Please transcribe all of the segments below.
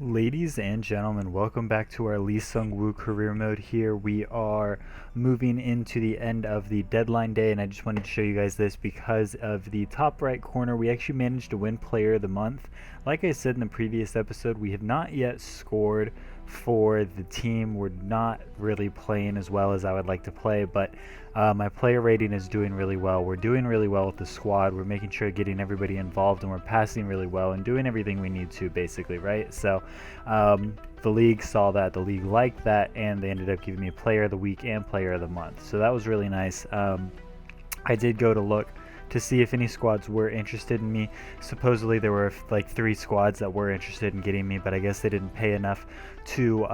Ladies and gentlemen, welcome back to our SEUNGWOO career mode here. We are moving into the end of the deadline day, and I just wanted to show you guys this because of the top right corner. We actually managed to win Player of the Month. Like I said in the previous episode, we have not yet scored for the team. We're not really playing as well as I would like to play, but my player rating is doing really well. We're doing really well with the squad. We're making sure getting everybody involved, and we're passing really well and doing everything we need to, basically, right? So the league saw that, the league liked that, and they ended up giving me Player of the Week and Player of the Month. So that was really nice. I did go to look to see if any squads were interested in me. Supposedly there were like 3 squads that were interested in getting me, but I guess they didn't pay enough to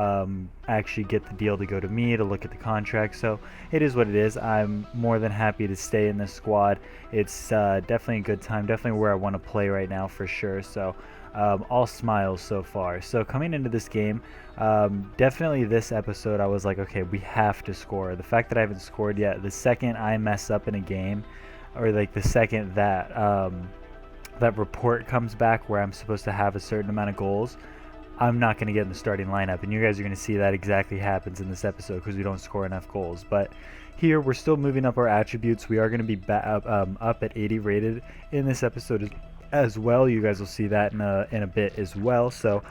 actually get the deal to go to me to look at the contract. So it is what it is. I'm more than happy to stay in this squad. It's definitely a good time, definitely where I want to play right now for sure. So all smiles so far. So coming into this game, definitely this episode I was like, okay, we have to score. The fact that I haven't scored yet, the second I mess up in a game, or like the second that that report comes back where I'm supposed to have a certain amount of goals, I'm not going to get in the starting lineup, and you guys are going to see that exactly happens in this episode because we don't score enough goals. But here we're still moving up our attributes. We are going to be up at 80 rated in this episode as well. You guys will see that in a bit as well. So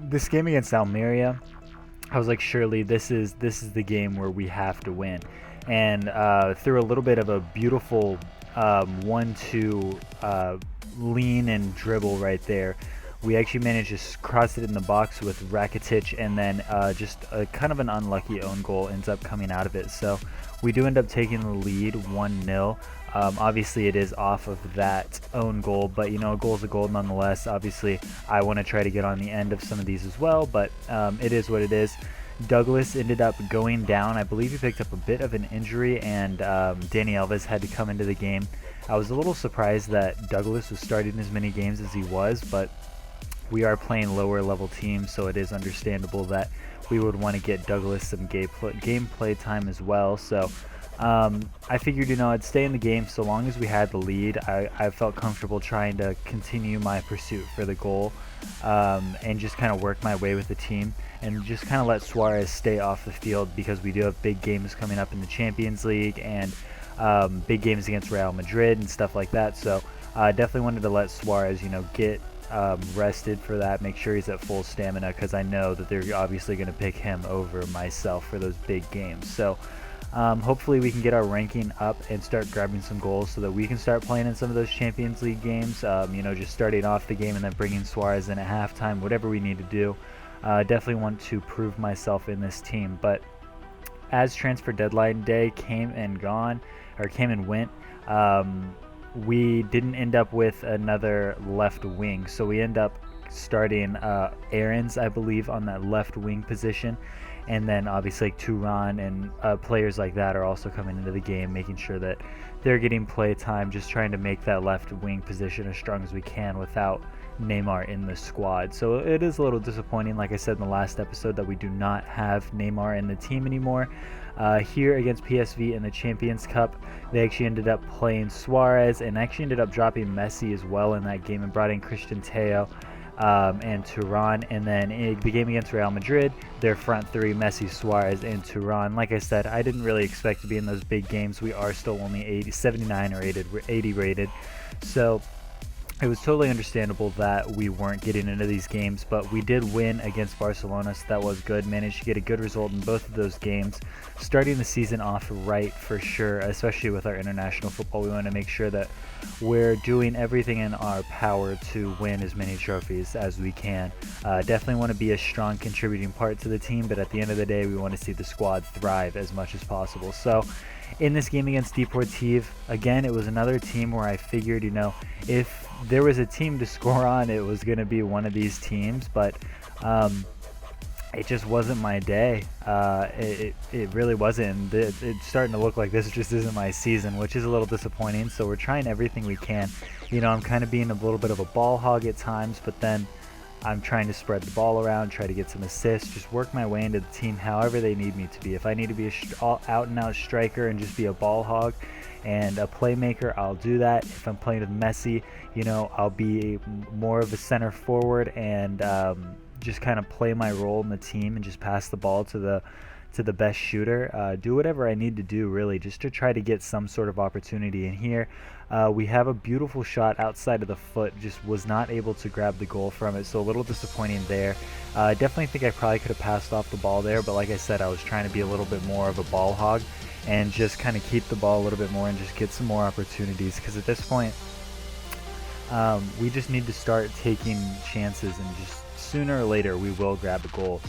this game against Almeria, I was like, surely this is the game where we have to win. And through a little bit of a beautiful 1-2 lean and dribble right there, we actually managed to cross it in the box with Rakitic, and then just a kind of an unlucky own goal ends up coming out of it. So we do end up taking the lead 1-0. Obviously it is off of that own goal, but you know, a goal's a goal nonetheless. Obviously I want to try to get on the end of some of these as well, but it is what it is. Douglas ended up going down. I believe he picked up a bit of an injury, and Danny Alves had to come into the game. I was a little surprised that Douglas was starting as many games as he was, but we are playing lower level teams, so it is understandable that we would want to get Douglas some gameplay time as well. So I figured, you know, I'd stay in the game so long as we had the lead. I felt comfortable trying to continue my pursuit for the goal, and just kind of work my way with the team and just kind of let Suarez stay off the field, because we do have big games coming up in the Champions League and big games against Real Madrid and stuff like that. So definitely wanted to let Suarez, you know, get rested for that, make sure he's at full stamina, because I know that they're obviously going to pick him over myself for those big games. So hopefully we can get our ranking up and start grabbing some goals so that we can start playing in some of those Champions League games. You know, just starting off the game and then bringing Suarez in at halftime, whatever we need to do. Definitely want to prove myself in this team. But as transfer deadline day came and went, we didn't end up with another left wing, so we end up starting Aarons, I believe, on that left wing position. And then obviously like Turan and players like that are also coming into the game, making sure that they're getting play time, just trying to make that left wing position as strong as we can without Neymar in the squad. So it is a little disappointing, like I said in the last episode, that we do not have Neymar in the team anymore. Here against PSV in the Champions Cup, they actually ended up playing Suarez and actually ended up dropping Messi as well in that game and brought in Christian Teo and Turan. And then in the game against Real Madrid, their front three, Messi, Suarez, and Turan. Like I said, I didn't really expect to be in those big games. We are still only 79 or 80 rated. So it was totally understandable that we weren't getting into these games, but we did win against Barcelona, so that was good. Managed to get a good result in both of those games. Starting the season off right for sure, especially with our international football. We want to make sure that we're doing everything in our power to win as many trophies as we can. Definitely want to be a strong contributing part to the team, but at the end of the day, we want to see the squad thrive as much as possible. So in this game against Deportivo, again, it was another team where I figured, you know, if there was a team to score on, it was going to be one of these teams, but it just wasn't my day. It really wasn't. It's starting to look like this just isn't my season, which is a little disappointing. So we're trying everything we can. You know, I'm kind of being a little bit of a ball hog at times, but then I'm trying to spread the ball around, try to get some assists, just work my way into the team however they need me to be. If I need to be a out and out striker and just be a ball hog and a playmaker, I'll do that. If I'm playing with Messi, you know, I'll be more of a center forward and just kind of play my role in the team and just pass the ball to the best shooter. Do whatever I need to do, really, just to try to get some sort of opportunity. And here we have a beautiful shot outside of the foot, just was not able to grab the goal from it, so a little disappointing there. I definitely think I probably could have passed off the ball there, but like I said, I was trying to be a little bit more of a ball hog and just kind of keep the ball a little bit more and just get some more opportunities, because at this point we just need to start taking chances, and just sooner or later we will grab a goal.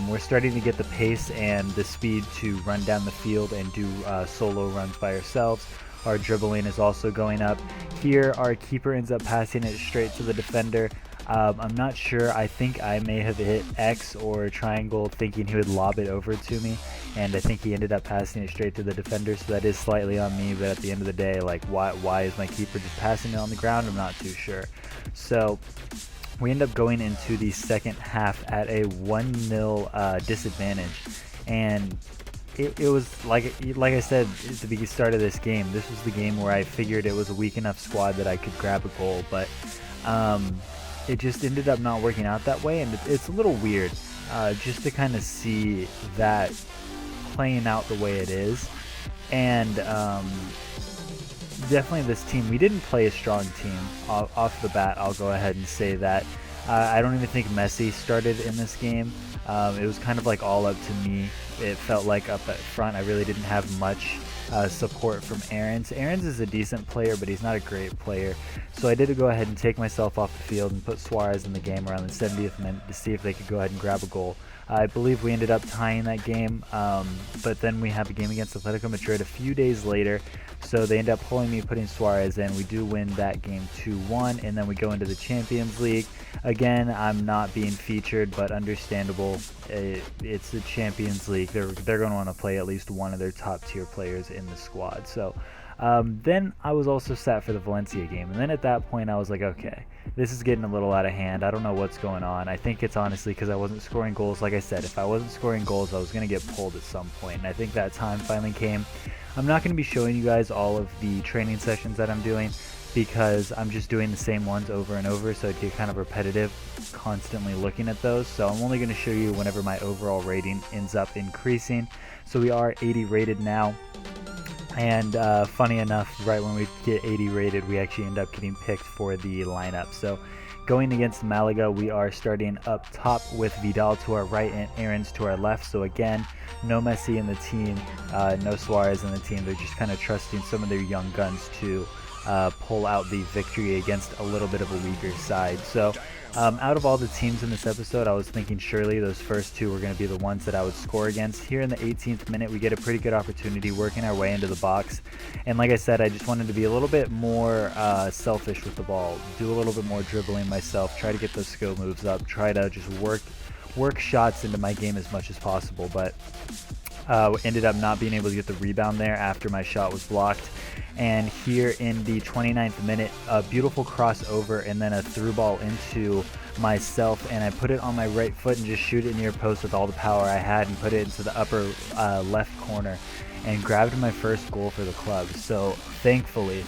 We're starting to get the pace and the speed to run down the field and do solo runs by ourselves. Our dribbling is also going up. Here our keeper ends up passing it straight to the defender. I'm not sure, I think I may have hit X or triangle thinking he would lob it over to me, and I think he ended up passing it straight to the defender, so that is slightly on me, but at the end of the day, like, why is my keeper just passing it on the ground? I'm not too sure. So we end up going into the second half at a 1-0 disadvantage, and it was like I said at the start of this game, this was the game where I figured it was a weak enough squad that I could grab a goal, but it just ended up not working out that way, and it's a little weird just to kind of see that playing out the way it is. And definitely this team, we didn't play a strong team off the bat, I'll go ahead and say that. I don't even think Messi started in this game. It was kind of like all up to me. It felt like up at front I really didn't have much support from Aarons. Aarons is a decent player, but he's not a great player. So I did go ahead and take myself off the field and put Suarez in the game around the 70th minute to see if they could go ahead and grab a goal. I believe we ended up tying that game, but then we have a game against Atletico Madrid a few days later, so they end up pulling me, putting Suarez in. We do win that game 2-1, and then we go into the Champions League. Again, I'm not being featured, but understandable. It's the Champions League. They're going to want to play at least one of their top tier players in the squad. So then I was also set for the Valencia game, and then at that point I was like, okay, this is getting a little out of hand. I don't know what's going on. I think it's honestly because I wasn't scoring goals. Like I said, if I wasn't scoring goals, I was going to get pulled at some point, and I think that time finally came. I'm not going to be showing you guys all of the training sessions that I'm doing, because I'm just doing the same ones over and over, so it'd get kind of repetitive constantly looking at those. So I'm only going to show you whenever my overall rating ends up increasing. So we are 80 rated now, and funny enough, right when we get 80 rated, we actually end up getting picked for the lineup. So going against Malaga, we are starting up top with Vidal to our right and Aarons to our left. So again, no Messi in the team, no Suarez in the team. They're just kind of trusting some of their young guns to pull out the victory against a little bit of a weaker side. So out of all the teams in this episode, I was thinking surely those first two were going to be the ones that I would score against. Here in the 18th minute, we get a pretty good opportunity working our way into the box, and like I said, I just wanted to be a little bit more selfish with the ball, do a little bit more dribbling myself, try to get those skill moves up, try to just work shots into my game as much as possible, but ended up not being able to get the rebound there after my shot was blocked. And here in the 29th minute, a beautiful crossover and then a through ball into myself, and I put it on my right foot and just shoot it near post with all the power I had and put it into the upper left corner and grabbed my first goal for the club. So thankfully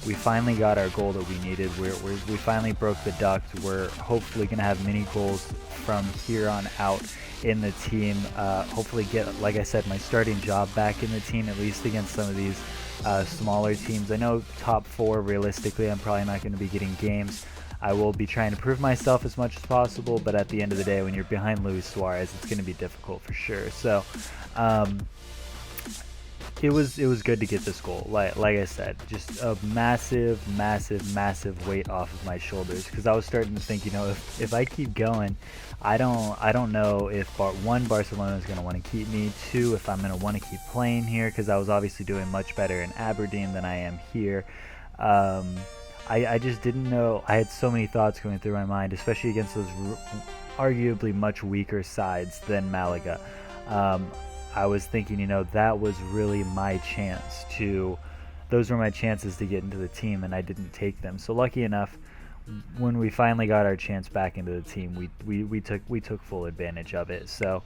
we finally got our goal that we needed. We finally broke the duct. We're hopefully going to have many goals from here on out in the team. Hopefully get, like I said, my starting job back in the team, at least against some of these smaller teams. I know top four, realistically, I'm probably not going to be getting games. I will be trying to prove myself as much as possible, but at the end of the day, when you're behind Luis Suarez, it's going to be difficult for sure. So it was good to get this goal. Like I said, just a massive weight off of my shoulders, because I was starting to think, you know, if I keep going, I don't know if Barcelona is going to want to keep me. Two, if I'm going to want to keep playing here, because I was obviously doing much better in Aberdeen than I am here. I just didn't know. I had so many thoughts going through my mind, especially against those arguably much weaker sides than Malaga. I was thinking, you know, that was really my chance to, those were my chances to get into the team, and I didn't take them. So lucky enough, when we finally got our chance back into the team, we took full advantage of it. So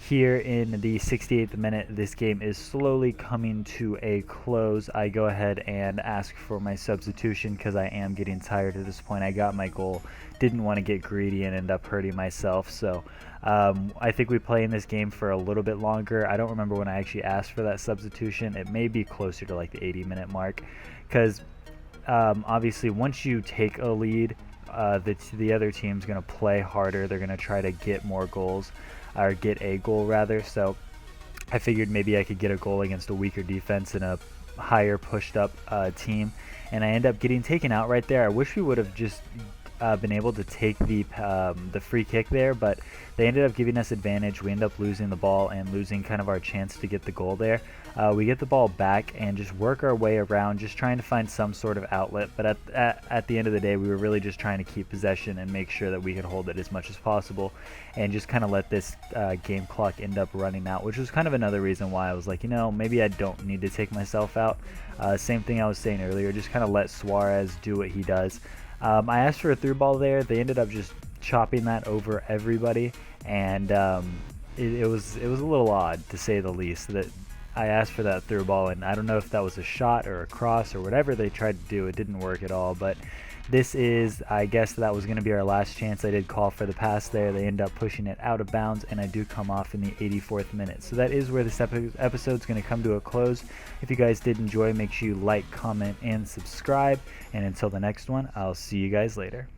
here in the 68th minute, this game is slowly coming to a close. I go ahead and ask for my substitution because I am getting tired at this point. I got my goal, didn't want to get greedy and end up hurting myself. So I think we play in this game for a little bit longer. I don't remember when I actually asked for that substitution. It may be closer to like the 80-minute mark, because obviously once you take a lead, the other team's going to play harder. They're going to try to get more goals, or get a goal rather. So I figured maybe I could get a goal against a weaker defense and a higher pushed up team, and I end up getting taken out right there. I wish we would have just been able to take the free kick there, but they ended up giving us advantage. We end up losing the ball and losing kind of our chance to get the goal there. We get the ball back and just work our way around, just trying to find some sort of outlet, but at the end of the day, we were really just trying to keep possession and make sure that we could hold it as much as possible, and just kind of let this game clock end up running out, which was kind of another reason why I was like, you know, maybe I don't need to take myself out. Same thing I was saying earlier, just kind of let Suarez do what he does. I asked for a through ball there. They ended up just chopping that over everybody, and it was a little odd, to say the least, that I asked for that through ball, and I don't know if that was a shot or a cross or whatever they tried to do. It didn't work at all, but this is, I guess that was going to be our last chance. I did call for the pass there. They end up pushing it out of bounds, and I do come off in the 84th minute. So that is where this episode's going to come to a close. If you guys did enjoy, make sure you like, comment, and subscribe. And until the next one, I'll see you guys later.